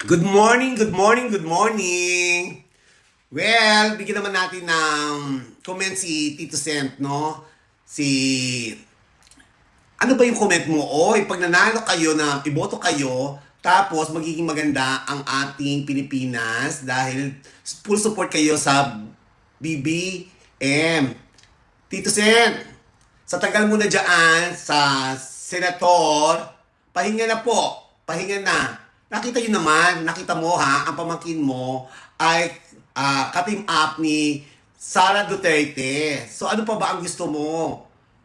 Good morning, good morning, good morning. Well, bigyan naman natin ng comment si Tito Sent, no? Si... Ano ba yung comment mo? Oy, pag nanalo kayo na iboto kayo, tapos magiging maganda ang ating Pilipinas dahil full support kayo sa BBM. Tito Sen, sa tagal mo na dyan sa senator, pahinga na po. Pahinga na. Nakita nyo naman, nakita mo ha, ang pamangkin mo ay ka-team up ni Sara Duterte. So ano pa ba ang gusto mo?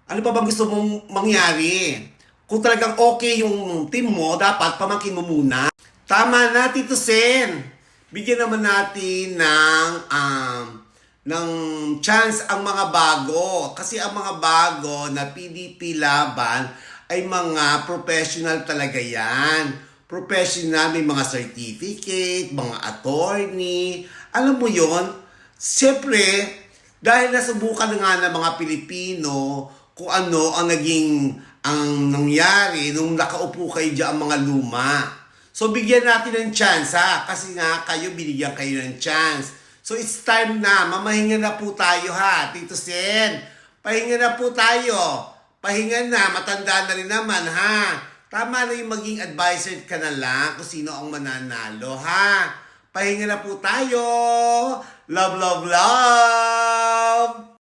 Ano pa bang gusto mong mangyari? Kung talagang okay yung team mo, dapat pamangkin mo muna. Tama na, Tito Sen. Bigyan naman natin ng chance ang mga bago. Kasi ang mga bago na PDP laban ay mga professional talaga yan. Professional, may mga certificate, mga attorney. Alam mo yon? Siyempre, dahil nasubukan na nga ng mga Pilipino kung ano ang nangyari nung nakaupo kayo dyan ang mga luma. So, bigyan natin ng chance, ha? Kasi nga, binigyan kayo ng chance. So, it's time na. Mamahinga na po tayo, ha? Tito Sen, pahinga na po tayo. Pahinga na. Matanda na rin naman, ha? Tama na yung maging advisor ka na lang kung sino ang mananalo, ha? Pahinga na po tayo. Love, love, love!